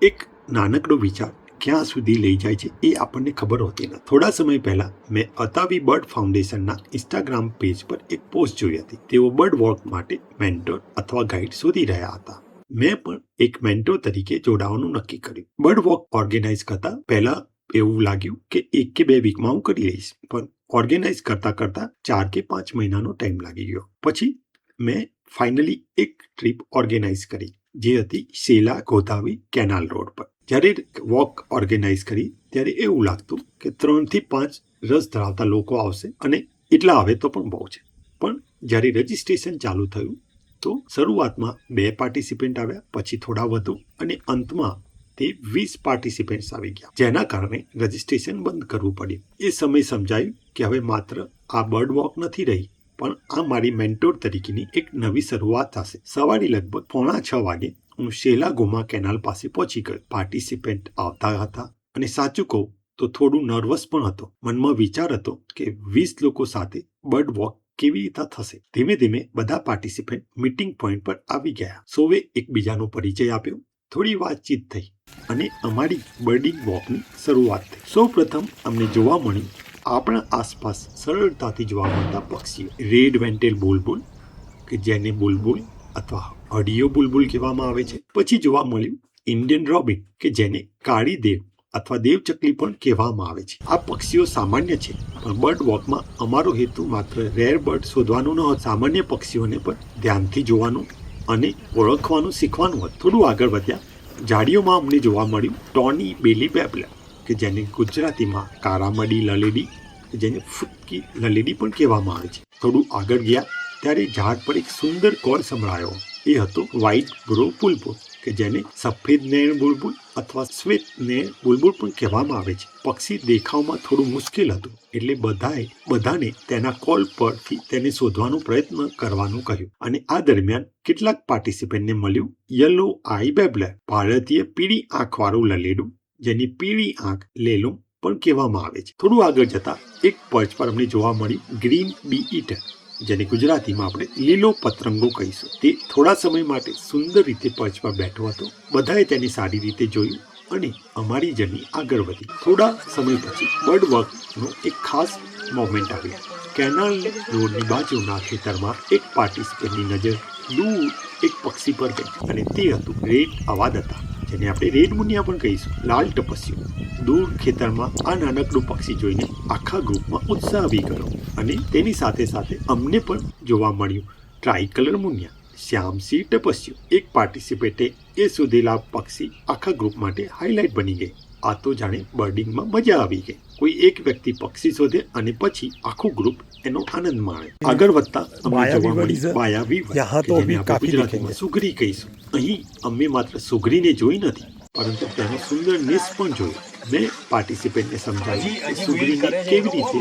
એક નાનકડો વિચાર ક્યાં સુધી લઈ જાય છે એ આપણને ખબર હોતી નથી. થોડા સમય પહેલા મેં અતાવી બર્ડ ફાઉન્ડેશનના ઇન્સ્ટાગ્રામ પેજ પર એક પોસ્ટ જોઈ હતી. તેઓ બર્ડ વોક માટે મેન્ટોર અથવા ગાઈડ શોધી રહ્યા હતા. મેં પણ એક મેન્ટોર તરીકે જોડાવાનું નક્કી કર્યું. બર્ડ વોક ઓર્ગેનાઇઝ કરતા પહેલા એવું લાગ્યું કે 1 કે 2 વીકમાં હું કરી લઈશ, પણ ઓર્ગેનાઇઝ કરતા 4 કે 5 મહિનાનો ટાઈમ લાગી ગયો. પછી મેં ફાઇનલી એક ટ્રીપ ઓર્ગેનાઇઝ કરી, જે હતી શેલા ગોદાવી કેનાલ રોડ પર. જ્યારે વોક ઓર્ગેનાઇઝ કરી ત્યારે એવું લાગતું કે 3 થી 5 રસ ધરાવતા લોકો આવશે, અને એટલા આવે તો પણ બહુ છે. પણ જ્યારે રજિસ્ટ્રેશન ચાલુ થયું તો શરૂઆતમાં 2 પાર્ટિસિપન્ટ આવ્યા, પછી થોડા વધુ, અને અંતમાં તે 20 પાર્ટિસિપન્ટ્સ આવી ગયા, જેના કારણે રજિસ્ટ્રેશન બંધ કરવું પડ્યું. એ સમય સમજાયું કે હવે માત્ર આ બર્ડ વોક નથી રહી, પણ આ મારી મેન્ટોર તરીકેની એક નવી શરૂઆત થશે. સવારે લગભગ 5:45 વાગે હું શેલા ગોમા કેનાલ પાસે પહોંચી ગયો. પાર્ટિસિપન્ટ આવતા હતા, અને સાચું કહું તો થોડું નર્વસ પણ હતો. મનમાં વિચાર હતો કે 20 લોકો સાથે બર્ડ વોક કેવી રીતે થશે. ધીમે ધીમે બધા પાર્ટિસિપન્ટ મીટિંગ પોઈન્ટ પર આવી ગયા. સૌએ એકબીજાનો પરિચય આપ્યો, થોડી વાતચીત થઈ, અને અમારી બર્ડિંગ વોકની શરૂઆત થઈ. સૌ પ્રથમ અમને જોવા મળ્યું આપણા આસપાસ સરળતાથી જોવા મળતા પક્ષીઓ. રેડ વેન્ટેલ બુલબુલ, કે જેને બુલબુલ અથવા હડિયો બુલબુલ કહેવામાં આવે છે. પછી જોવા મળ્યું ઇન્ડિયન રોબિન, કે જેને કાળી દેવ અથવા દેવચકલી પણ કહેવામાં આવે છે. આ પક્ષીઓ સામાન્ય છે, પણ બર્ડ વોકમાં અમારો હેતુ માત્ર રેર બર્ડ શોધવાનું ન હતું. સામાન્ય પક્ષીઓને પણ ધ્યાનથી જોવાનું અને ઓળખવાનું શીખવાનું હતું. થોડું આગળ વધ્યા, ઝાડીઓમાં અમને જોવા મળ્યું ટોની બેલી બેબલર, કે જેને ગુજરાતીમાં કારામડી લલેડી, કે જેને ફૂટકી લલેડી પણ કહેવામાં આવે છે. થોડું આગળ ગયા ત્યારે ઝાડ પર એક સુંદર કોલ સંભળાયો. એ હતો વ્હાઇટ બ્રો બુલબુલ, કે જેને સફેદ નૈણ બુલબુલ અથવા શ્વેત નૈણ બુલબુલ પણ કહેવામાં આવે છે. પક્ષી દેખાવમાં થોડું મુશ્કેલ હતું, એટલે બધાને તેના કોલ પરથી તેને શોધવાનો પ્રયત્ન કરવાનું કહ્યું. અને આ દરમિયાન કેટલાક પાર્ટિસિપન્ટને મળ્યું યલો આઈ બેબલર, ભારતીય પીળી આંખવાળું લલેડું, જેની પીળી આંખ લેલુમ પણ કહેવામાં આવે છે. થોડું આગળ જતા એક પર્ચ પર અમને જોવા મળ્યું ગ્રીન બી ઈટર, જેને ગુજરાતીમાં આપણે લીલો પતંગો કહીશું. તે થોડા સમય માટે સુંદર રીતે પર્ચ પર બેઠો હતો. બધાએ તેને સારી રીતે જોયું, અને અમારી જર્ની આગળ વધી. થોડા સમય પછી બર્ડ વોકનો એક ખાસ મોમેન્ટ આવ્યો. કેનાલ રોડની બાજુના ખેતરમાં એક પાર્ટિસિપન્ટની નજર દૂર એક પક્ષી પર ગઈ, અને તે હતું રેડ અવાદતા, જેને આપણે રેડ મુનિયા પણ કહીશું, લાલ ટપસ્યું. દૂર ખેતરમાં આ નાનકડું પક્ષી જોઈને આખા ગ્રુપમાં ઉત્સાહ આવી ગયો, અને તેની સાથે સાથે અમને પણ જોવા મળ્યું ટ્રાય કલર મુનિયા, શ્યામસિંહ ટપસ્યું. એક પાર્ટિસિપેટે એ શોધેલા પક્ષી આખા ગ્રુપ માટે હાઇલાઇટ બની ગઈ. આ તો જાણે બર્ડિંગમાં મજા આવી ગઈ. કોઈ એક વ્યક્તિ પક્ષી શોધે અને પછી આખું ગ્રુપ એનો આનંદ માણે. આગળ વધતા અમને જોવા મળી બાયા વીવર, કે જેને આપણે ગુજરાતીમાં સુગરી કહીશું. અહીં અમે માત્ર સુગરીને જોઈ નથી, પરંતુ તેનો સુંદર નેસ્ટ પણ જોયો. મેં પાર્ટિસિપેન્ટને સમજાવ્યું કે સુગરીને કેવી રીતે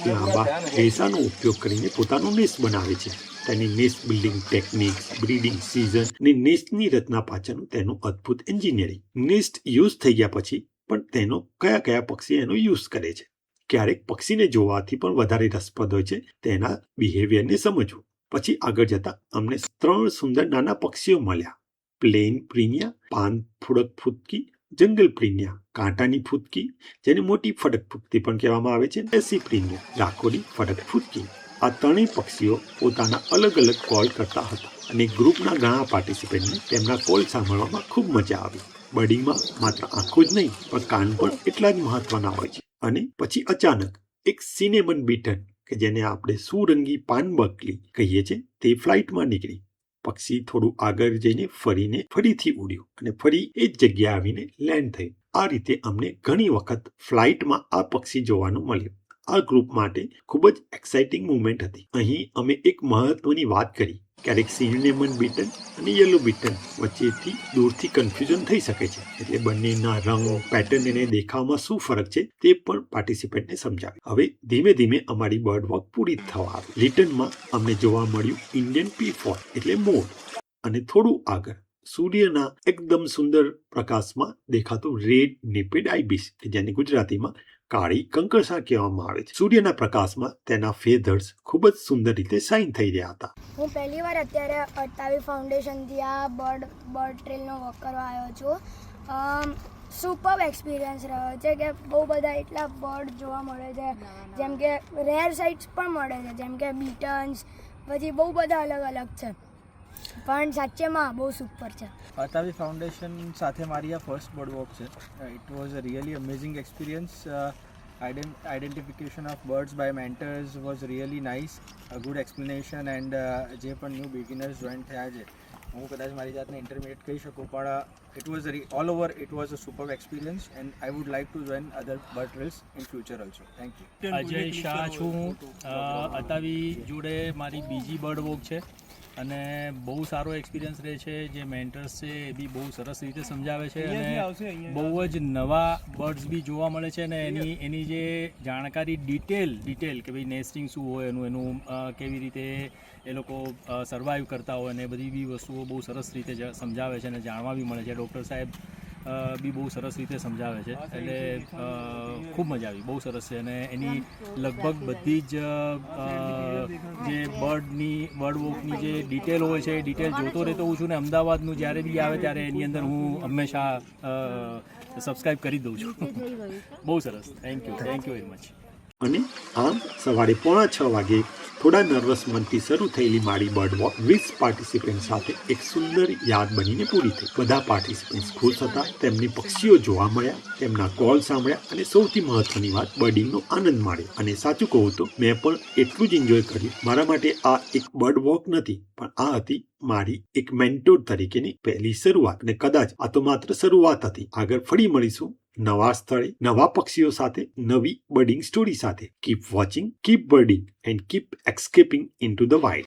લાંબા રેસાનો ઉપયોગ કરીને પોતાનો નેસ્ટ બનાવે છે, તેની nest building techniques, breeding season અને નેસ્ટની રચના પાછળનું તેનું અદ્ભુત એન્જિનિયરિંગ. નેસ્ટ યુઝ થઈ ગયા પછી પણ તેનો કયા પક્ષી એનો યુઝ કરે છે. ક્યારેક પક્ષીને જોવાથી પણ વધારે રસપ્રદ હોય છે તેના બિહેવિયરને સમજવું. પછી આગળ જતા અમને 3 સુંદર નાના પક્ષીઓ મળ્યા. પ્લેન પ્રીનિયા, પાન ફુડક ફૂદકી, જંગલ પ્રીનિયા, કાંટાની ફૂદકી, જેને મોટી ફડક ફૂદકી પણ કહેવામાં આવે છે, દેશી પ્રીનિયા, રાખોડી ફડક ફૂદકી. આ ત્રણેય પક્ષીઓ પોતાના અલગ અલગ કોલ કરતા હતા, અને ગ્રુપના ઘણા પાર્ટિસિપન્ટને તેમના કોલ સાંભળવામાં ખૂબ મજા આવી. બર્ડિંગમાં માત્ર આંખો જ નહીં, પણ કાન પણ એટલા જ મહત્વના હોય છે. અને પછી અચાનક એક સિનેમન બીટન, કે જેને આપણે સુરંગી પાનબકલી કહીએ છીએ, તે ફ્લાઇટમાં નીકળી. પક્ષી થોડું આગળ જઈને ફરીથી ઉડ્યું, અને ફરી એ જ જગ્યાએ આવીને લેન્ડ થયું. આ રીતે અમને ઘણી વખત ફ્લાઇટમાં આ પક્ષી જોવાનું મળ્યું. આ ગ્રુપ માટે ખૂબ જ એક્સાઇટિંગ મુવમેન્ટ હતી. અહીં અમે એક મહત્વની વાત કરી. ક્યારેક સિનેમન બીટન અને યલો બીટન વચ્ચેથી દૂરથી કન્ફ્યુઝન થઈ શકે છે, એટલે બંનેના રંગ, પેટર્ન અને દેખાવમાં શું ફરક છે તે પણ પાર્ટિસિપન્ટને સમજાવ્યું. હવે ધીમે ધીમે અમારી બર્ડ વોક પૂરી થવા આવી. રિટર્નમાં અમને જોવા મળ્યું ઇન્ડિયન પીફોર, એટલે મોર, અને થોડું આગળ સૂર્યના એકદમ સુંદર પ્રકાશમાં દેખાતું રેડ નેપેડ આઇબિસ, કે જેને ગુજરાતીમાં કાળી કંકરસાળ કહેવામાં આવે છે. સૂર્યના પ્રકાશમાં તેના ફેધર્સ ખૂબ જ સુંદર રીતે શાઇન થઈ રહ્યા હતા. હું પહેલી વાર અત્યારે અતાવી ફાઉન્ડેશનથી આ બર્ડ ટ્રેલનો વોક કરવા આવ્યો છું, સુપર એક્સપિરિયન્સ રહ્યો છે કે બહુ બધા એટલા બર્ડ જોવા મળે છે, જેમ કે રેર સાઇટ્સ પણ મળે છે, જેમ કે બીટન્સ, પછી બહુ બધા અલગ અલગ છે, પણ સાચેમાં બહુ સુપર છે. અતાવી ફાઉન્ડેશન સાથે મારી આ ફર્સ્ટ બર્ડ વોક છે. It was a really amazing experience. Identification of birds by mentors was really nice, a good explanation. And જે પણ ન્યૂ બિગિનર્સ જોઈન થયા છે, હું કદાચ મારી જાતને ઇન્ટરમીડિયેટ કહી શકું, પણ it was all over it was a super experience and I would like to join other bird trails in future also. Thank you. Ajay Shah છું હું. અતાવી જોડે મારી બીજી બર્ડ વોક છે અને બહુ સારો એક્સપિરિયન્સ રહે છે. જે મેન્ટર્સ છે એ બી બહુ સરસ રીતે સમજાવે છે અને બહુ જ નવા બર્ડ્સ બી જોવા મળે છે અને એની જે જાણકારી ડિટેલ કે ભાઈ નેસ્ટિંગ શું હોય એનું કેવી રીતે એ લોકો સર્વાઈવ કરતા હોય અને બધી બી વસ્તુઓ બહુ સરસ રીતે સમજાવે છે અને જાણવા બી મળે છે. ડૉક્ટર સાહેબ બી બહુ સરસ રીતે સમજાવે છે, એટલે ખૂબ મજા આવી, બહુ સરસ છે. અને એની લગભગ બધી જ જે બર્ડ વોકની જે ડિટેલ હોય છે એ ડિટેલ જોતો રહેતો હોઉં છું ને અમદાવાદનું જ્યારે બી આવે ત્યારે એની અંદર હું હંમેશા સબસ્ક્રાઈબ કરી દઉં છું. બહુ સરસ. Thank you very much. અને આમ સવારે 5:45 વાગે થોડા નર્વસ મનથી શરૂ થયેલી મારી બર્ડ વોક 20 પાર્ટિસિપન્ટ સાથે એક સુંદર યાદ બનીને પૂરી થઈ. બધા પાર્ટિસિપન્ટ ખુશ હતા, તેમને પક્ષીઓ જોવા મળ્યા, તેમના કોલ સાંભળ્યા અને સૌથી મહત્વની વાત, બર્ડિંગનો આનંદ માણ્યો. અને સાચું કહું તો મેં પણ એટલું જ એન્જોય કર્યું. મારા માટે આ એક બર્ડ વોક નથી, પણ આ હતી મારી એક મેન્ટોર તરીકેની પહેલી શરૂઆત. અને કદાચ આ તો માત્ર શરૂઆત હતી. આગળ ફરી મળીશું નવા સ્થળે, નવા પક્ષીઓ સાથે, નવી બર્ડિંગ સ્ટોરી સાથે. Keep watching, keep birding and keep escaping into the wild.